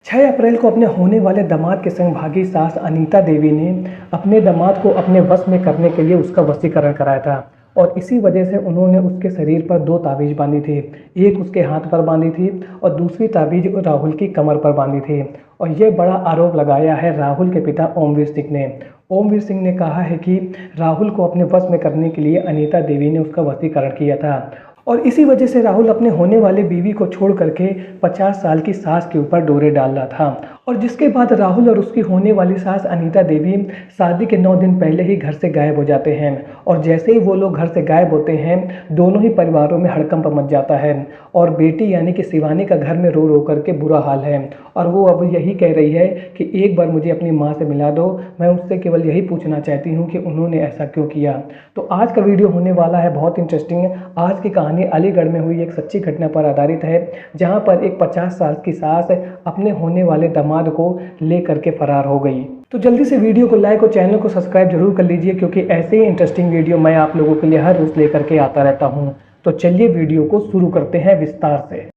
6 अप्रैल को अपने होने वाले दामाद के संग भागी सास अनीता देवी ने अपने दामाद को अपने वश में करने के लिए उसका वशीकरण कराया था और इसी वजह से उन्होंने उसके शरीर पर 2 ताबीज़ बांधी थी। एक उसके हाथ पर बांधी थी और दूसरी ताबीज़ राहुल की कमर पर बांधी थी। और ये बड़ा आरोप लगाया है राहुल के पिता ओमवीर सिंह ने। ओमवीर सिंह ने कहा है कि राहुल को अपने वश में करने के लिए अनीता देवी ने उसका वशीकरण किया था और इसी वजह से राहुल अपने होने वाले बीवी को छोड़ करके 50 साल की सास के ऊपर डोरे डाल रहा था। और जिसके बाद राहुल और उसकी होने वाली सास अनीता देवी शादी के 9 दिन पहले ही घर से गायब हो जाते हैं और जैसे ही वो लोग घर से गायब होते हैं दोनों ही परिवारों में हड़कंप मच जाता है और बेटी यानी कि शिवानी का घर में रो रो करके बुरा हाल है और वो अब यही कह रही है कि एक बार मुझे अपनी माँ से मिला दो, मैं उससे केवल यही पूछना चाहती हूँ कि उन्होंने ऐसा क्यों किया। तो आज का वीडियो होने वाला है बहुत इंटरेस्टिंग। आज की कहानी अलीगढ़ में हुई एक सच्ची घटना पर आधारित है जहाँ पर एक 50 साल की सास अपने होने वाले दामाद को लेकर के फरार हो गई। तो जल्दी से वीडियो को लाइक और चैनल को सब्सक्राइब जरूर कर लीजिए क्योंकि ऐसे ही इंटरेस्टिंग वीडियो मैं आप लोगों के लिए हर रोज लेकर के आता रहता हूँ। तो चलिए वीडियो को शुरू करते हैं विस्तार से।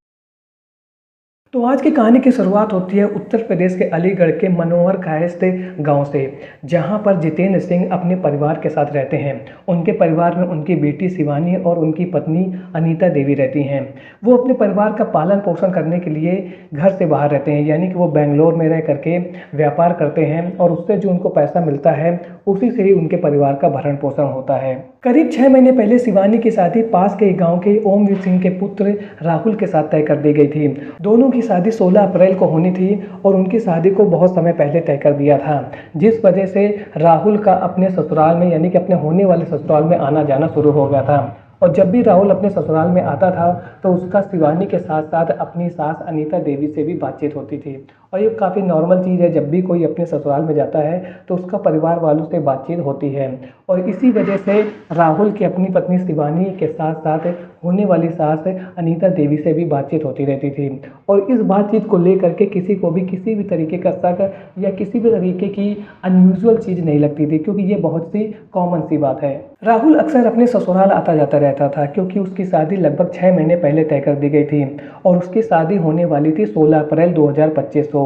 तो आज की कहानी की शुरुआत होती है उत्तर प्रदेश के अलीगढ़ के मनोहर कायस्थ गांव से, जहां पर जितेंद्र सिंह अपने परिवार के साथ रहते हैं। उनके परिवार में उनकी बेटी शिवानी और उनकी पत्नी अनीता देवी रहती हैं। वो अपने परिवार का पालन पोषण करने के लिए घर से बाहर रहते हैं, यानी कि वो बेंगलोर में रह करके व्यापार करते हैं और उससे जो उनको पैसा मिलता है उसी से ही उनके परिवार का भरण पोषण होता है। करीब 6 महीने पहले शिवानी की शादी पास के गांव के ओमवीर सिंह के पुत्र राहुल के साथ तय कर दी गई थी। दोनों की शादी 16 अप्रैल को होनी थी और उनकी शादी को बहुत समय पहले तय कर दिया था, जिस वजह से राहुल का अपने ससुराल में यानी कि अपने होने वाले ससुराल में आना जाना शुरू हो गया था। और जब भी राहुल अपने ससुराल में आता था तो उसका शिवानी के साथ साथ अपनी सास अनीता देवी से भी बातचीत होती थी और ये काफ़ी नॉर्मल चीज़ है, जब भी कोई अपने ससुराल में जाता है तो उसका परिवार वालों से बातचीत होती है। और इसी वजह से राहुल की अपनी पत्नी शिवानी के साथ साथ होने वाली सास अनीता देवी से भी बातचीत होती रहती थी और इस बातचीत को लेकर के किसी को भी किसी भी तरीके का शक या किसी भी तरीके की अनयूजुअल चीज़ नहीं लगती थी, क्योंकि ये बहुत सी कॉमन सी बात है। राहुल अक्सर अपने ससुराल आता जाता रहता था क्योंकि उसकी शादी लगभग 6 महीने पहले तय कर दी गई थी और उसकी शादी होने वाली थी 16 अप्रैल 2025 को।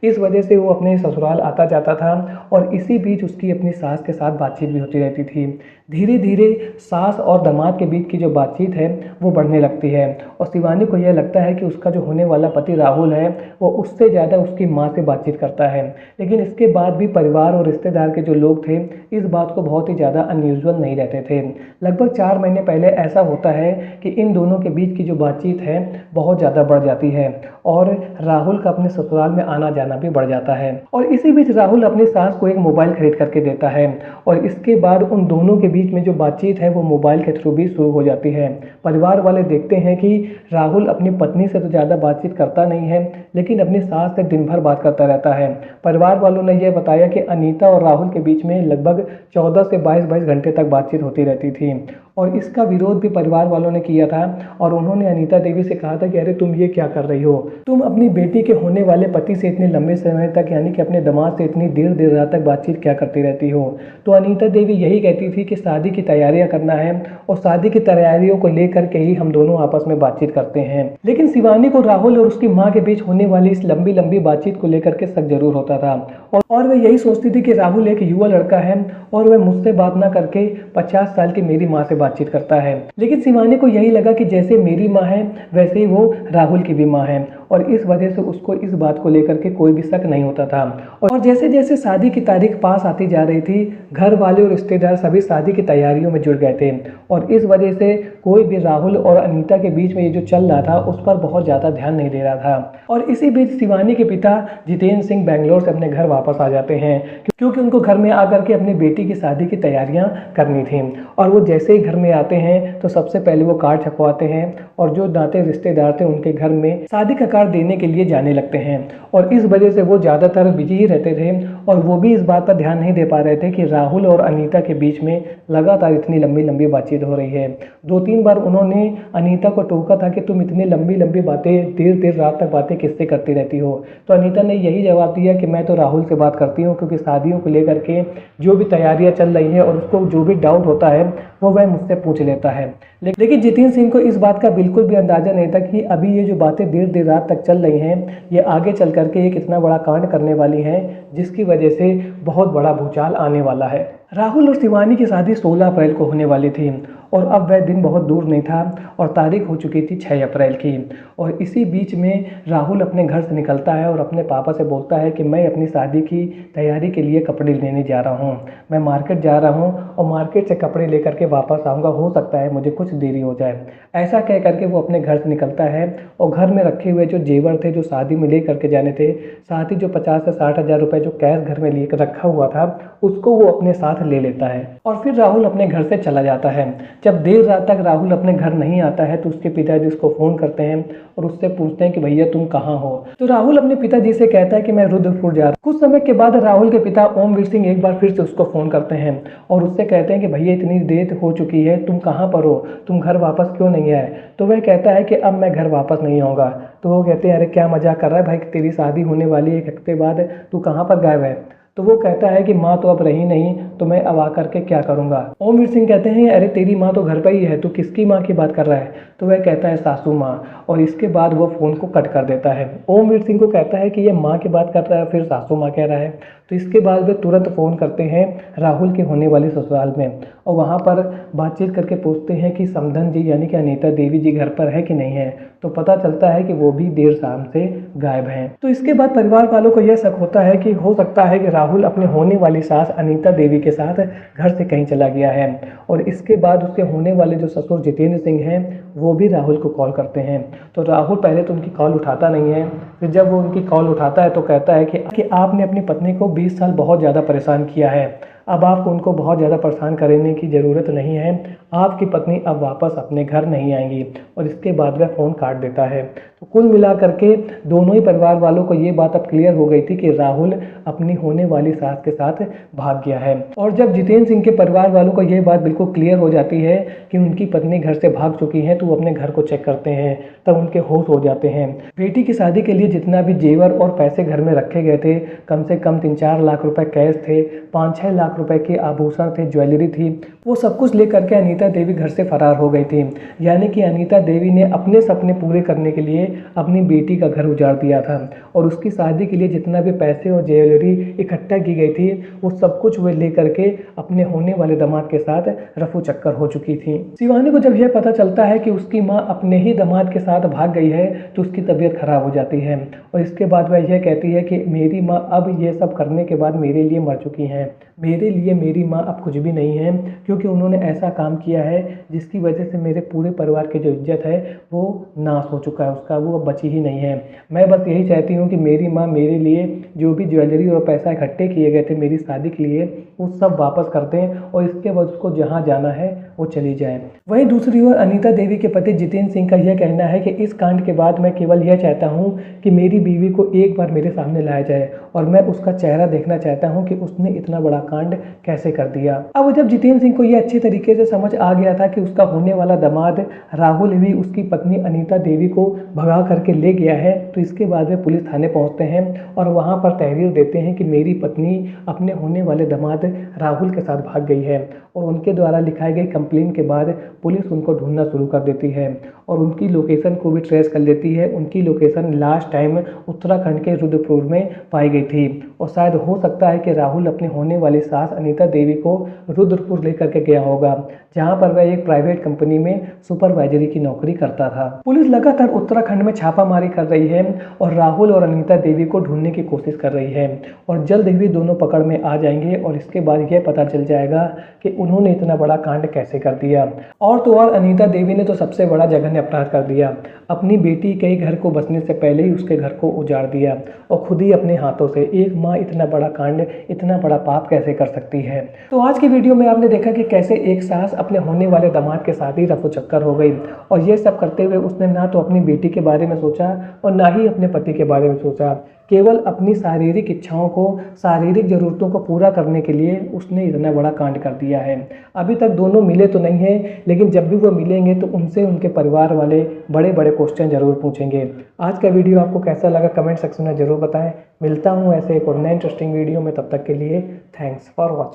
इस वजह से वो अपने ससुराल आता जाता था और इसी बीच उसकी अपनी सास के साथ बातचीत भी होती रहती थी। धीरे धीरे सास और दामाद के बीच की जो बातचीत है वो बढ़ने लगती है और शिवानी को यह लगता है कि उसका जो होने वाला पति राहुल है वो उससे ज़्यादा उसकी माँ से बातचीत करता है। लेकिन इसके बाद भी परिवार और रिश्तेदार के जो लोग थे इस बात को बहुत ही ज़्यादा अनयूजुअल नहीं रहते थे। लगभग 4 महीने पहले ऐसा होता है कि इन दोनों के बीच की जो बातचीत है बहुत ज़्यादा बढ़ जाती है और राहुल का अपने ससुराल में आना जाना भी बढ़ जाता है। और इसी बीच राहुल अपनी सास को एक मोबाइल खरीद करके देता है और इसके बाद उन दोनों के बीच में जो बातचीत है वो मोबाइल के थ्रू भी शुरू हो जाती है। परिवार वाले देखते हैं कि राहुल अपनी पत्नी से तो ज़्यादा बातचीत करता नहीं है लेकिन अपनी सास से दिन भर बात करता रहता है। परिवार वालों ने यह बताया कि अनीता और राहुल के बीच में लगभग 14 से 22 घंटे तक बातचीत होती रहती थी और इसका विरोध भी परिवार वालों ने किया था और उन्होंने अनीता देवी से कहा था कि अरे तुम ये क्या कर रही हो, तुम अपनी बेटी के होने वाले पति से इतने लंबे समय तक यानी कि अपने दामाद से इतनी देर देर रात तक बातचीत क्या करती रहती हो। तो अनीता देवी यही कहती थी कि शादी की तैयारियां करना है और शादी की तैयारियों को लेकर के ही हम दोनों आपस में बातचीत करते हैं। लेकिन शिवानी को राहुल और उसकी माँ के बीच होने वाली इस लंबी लंबी बातचीत को लेकर के शक जरूर होता था और वह यही सोचती थी कि राहुल एक युवा लड़का है और वह मुझसे बात ना करके 50 साल की मेरी माँ से बातचीत करता है। लेकिन शिवानी को यही लगा कि जैसे मेरी माँ है वैसे ही वो राहुल की भी माँ है और इस वजह से उसको इस बात को लेकर के कोई भी शक नहीं होता था। और जैसे जैसे शादी की तारीख पास आती जा रही थी घर वाले और रिश्तेदार सभी शादी की तैयारियों में जुट गए थे और इस वजह से कोई भी राहुल और अनीता के बीच में ये जो चल रहा था उस पर बहुत ज़्यादा ध्यान नहीं दे रहा था। और इसी बीच शिवानी के पिता जितेंद्र सिंह बेंगलोर से अपने घर वापस आ जाते हैं क्योंकि उनको घर में आकर के अपनी बेटी की शादी की तैयारियां करनी थी। और वो जैसे ही घर में आते हैं तो सबसे पहले वो कार्ड छपवाते हैं और जो नाते रिश्तेदार थे उनके घर में शादी का कार्ड देने के लिए जाने लगते हैं और इस वजह से वो ज़्यादातर बिजी ही रहते थे और वो भी इस बात पर ध्यान नहीं दे पा रहे थे कि राहुल और अनीता के बीच में लगातार इतनी लंबी लंबी बातचीत हो रही है। 2-3 बार उन्होंने अनीता को टोका था कि तुम इतनी लंबी लंबी बातें देर देर रात तक बातें किससे करती रहती हो। तो अनीता ने यही जवाब दिया कि मैं तो राहुल से बात करती हूँ, क्योंकि शादियों को लेकर के जो भी तैयारियां चल रही हैं और उसको जो भी डाउट होता है वो वह मुझसे पूछ लेता है। लेकिन जितेंद्र सिंह को इस बात का बिल्कुल भी अंदाजा नहीं था कि अभी ये जो बातें देर देर रात तक चल रही हैं ये आगे चल करके एक इतना बड़ा कांड करने वाली हैं जिसकी वजह से बहुत बड़ा भूचाल आने वाला है। राहुल और शिवानी की शादी 16 अप्रैल को होने वाली थी और अब वह दिन बहुत दूर नहीं था और तारीख हो चुकी थी 6 अप्रैल की। और इसी बीच में राहुल अपने घर से निकलता है और अपने पापा से बोलता है कि मैं अपनी शादी की तैयारी के लिए कपड़े लेने जा रहा हूँ, मैं मार्केट जा रहा हूँ और मार्केट से कपड़े लेकर के वापस आऊँगा, हो सकता है मुझे कुछ देरी हो जाए। ऐसा कह करके वो अपने घर से निकलता है और घर में रखे हुए जो जेवर थे जो शादी में ले करके जाने थे, साथ ही जो 50 से 60 हज़ार रुपये जो कैश घर में लेकर रखा हुआ था उसको वो अपने साथ ले लेता है और फिर राहुल अपने घर से चला जाता है। जब देर रात तक राहुल अपने घर नहीं आता है तो उसके पिताजी उसको फ़ोन करते हैं और उससे पूछते हैं कि भैया तुम कहाँ हो। तो राहुल अपने पिताजी से कहता है कि मैं रुद्रपुर जा रहा हूँ। कुछ समय के बाद राहुल के पिता ओमवीर सिंह एक बार फिर से उसको फ़ोन करते हैं और उससे कहते हैं कि भैया इतनी देर हो चुकी है, तुम कहाँ पर हो, तुम घर वापस क्यों नहीं आए। तो वह कहता है कि अब मैं घर वापस नहीं आऊँगा। तो वो कहते हैं अरे क्या मजाक कर रहा है भाई, तेरी शादी होने वाली है 1 हफ्ते बाद, तू कहाँ पर गायब है। तो वो कहता है कि माँ तो अब रही नहीं, तो मैं अब आकर के क्या करूँगा। ओमवीर सिंह कहते हैं अरे तेरी माँ तो घर पर ही है, तू किसकी माँ की बात कर रहा है। तो वह कहता है सासू माँ, और इसके बाद वो फ़ोन को कट कर देता है। ओमवीर सिंह को कहता है कि ये माँ की बात कर रहा है फिर सासू माँ कह रहा है। तो इसके बाद वे तुरंत फ़ोन करते हैं राहुल के होने वाले ससुराल में और वहाँ पर बातचीत करके पूछते हैं कि समधन जी यानी कि अनीता देवी जी घर पर है कि नहीं है। तो पता चलता है कि वो भी देर शाम से गायब हैं। तो इसके बाद परिवार वालों को यह शक होता है कि हो सकता है कि राहुल अपने होने वाली सास अनीता देवी के साथ घर से कहीं चला गया है। और इसके बाद उसके होने वाले जो ससुर जितेंद्र सिंह हैं वो भी राहुल को कॉल करते हैं। तो राहुल पहले तो उनकी कॉल उठाता नहीं है, फिर जब वो उनकी कॉल उठाता है तो कहता है कि आपने अपनी पत्नी को 20 साल बहुत ज़्यादा परेशान किया है, अब आपको उनको बहुत ज़्यादा परेशान करने की ज़रूरत नहीं है, आपकी पत्नी अब वापस अपने घर नहीं आएंगी। और इसके बाद वह फ़ोन काट देता है। तो कुल मिला करके दोनों ही परिवार वालों को ये बात अब क्लियर हो गई थी कि राहुल अपनी होने वाली सास के साथ भाग गया है। और जब जितेंद्र सिंह के परिवार वालों को ये बात बिल्कुल क्लियर हो जाती है कि उनकी पत्नी घर से भाग चुकी है तो वो अपने घर को चेक करते हैं, तब उनके होश हो जाते हैं। बेटी की शादी के लिए जितना भी जेवर और पैसे घर में रखे गए थे, कम से कम 3-4 लाख रुपए कैश थे, 5-6 लाख रुपए के आभूषण थे, ज्वेलरी थी, वो सब कुछ लेकर के अनीता देवी घर से फरार हो गई थी। यानी कि अनीता देवी ने अपने सपने पूरे करने के लिए अपनी बेटी का घर उजाड़ दिया था और उसकी शादी के लिए जितना भी पैसे और ज्वेलरी इकट्ठा की गई थी वो सब कुछ वे लेकर के अपने होने वाले दामाद के साथ रफू चक्कर हो चुकी थी। शिवानी को जब यह पता चलता है कि उसकी माँ अपने ही दामाद के साथ भाग गई है तो उसकी तबीयत खराब हो जाती है और इसके बाद वह यह कहती है कि मेरी माँ अब ये सब करने के बाद मेरे लिए मर चुकी हैं, मेरे लिए मेरी माँ अब कुछ भी नहीं है, क्योंकि उन्होंने ऐसा काम किया है जिसकी वजह से मेरे पूरे परिवार की जो इज्जत है वो नाश हो चुका है, उसका वो अब बची ही नहीं है। मैं बस यही चाहती हूँ कि मेरी माँ मेरे लिए जो भी ज्वेलरी और पैसा इकट्ठे किए गए थे मेरी शादी के लिए वो सब वापस कर दें और इसके बाद उसको जहाँ जाना है वो चली जाए। वहीं दूसरी ओर अनीता देवी के पति जितेंद्र सिंह का यह कहना है कि इस कांड के बाद मैं केवल यह चाहता हूँ कि मेरी बीवी को एक बार मेरे सामने लाया जाए और मैं उसका चेहरा देखना चाहता हूँ कि उसने इतना बड़ा कांड कैसे कर दिया। अब जब जितेंद्र सिंह को यह अच्छी तरीके से समझ आ गया था कि उसका होने वाला दामाद राहुल भी उसकी पत्नी अनीता देवी को भगा करके ले गया है, तो इसके बाद वे पुलिस थाने पहुंचते हैं और वहां पर तहरीर देते हैं कि मेरी पत्नी अपने होने वाले दामाद राहुल के साथ भाग गई है। और उनके द्वारा लिखाई गई कंप्लेन के बाद पुलिस उनको ढूंढना शुरू कर देती है और उनकी लोकेशन को भी ट्रेस कर लेती है। उनकी लोकेशन लास्ट टाइम उत्तराखंड के रुद्रपुर में पाई गई थी और शायद हो सकता है कि राहुल अपने होने वाली सास अनीता देवी को रुद्रपुर लेकर के गया होगा, जहां पर वह एक प्राइवेट कंपनी में सुपरवाइजरी की नौकरी करता था। पुलिस लगातार उत्तराखंड में छापामारी कर रही है और राहुल और अनीता देवी को ढूंढने की कोशिश कर रही है और जल्द ही दोनों पकड़ में आ जाएंगे और इसके बाद यह पता चल जाएगा कि उन्होंने इतना बड़ा कांड कैसे कर दिया। और तो और अनीता देवी ने तो सबसे बड़ा जघन्य अपराध कर दिया, अपनी बेटी के घर को बसने से पहले ही उसके घर को उजाड़ दिया और खुद ही अपने हाथों से। एक माँ इतना बड़ा कांड, इतना बड़ा पाप कैसे कर सकती है। तो आज की वीडियो में आपने देखा कि कैसे एक सास अपने होने वाले दामाद के साथ ही रफू चक्कर हो गई और ये सब करते हुए उसने ना तो अपनी बेटी के बारे में सोचा और ना ही अपने पति के बारे में सोचा। केवल अपनी शारीरिक इच्छाओं को, शारीरिक ज़रूरतों को पूरा करने के लिए उसने इतना बड़ा कांड कर दिया है। अभी तक दोनों मिले तो नहीं हैं, लेकिन जब भी वो मिलेंगे तो उनसे उनके परिवार वाले बड़े बड़े क्वेश्चन ज़रूर पूछेंगे। आज का वीडियो आपको कैसा लगा कमेंट सेक्शन में ज़रूर बताएं। मिलता हूँ ऐसे एक और नए इंटरेस्टिंग वीडियो में, तब तक के लिए थैंक्स फॉर वॉचिंग।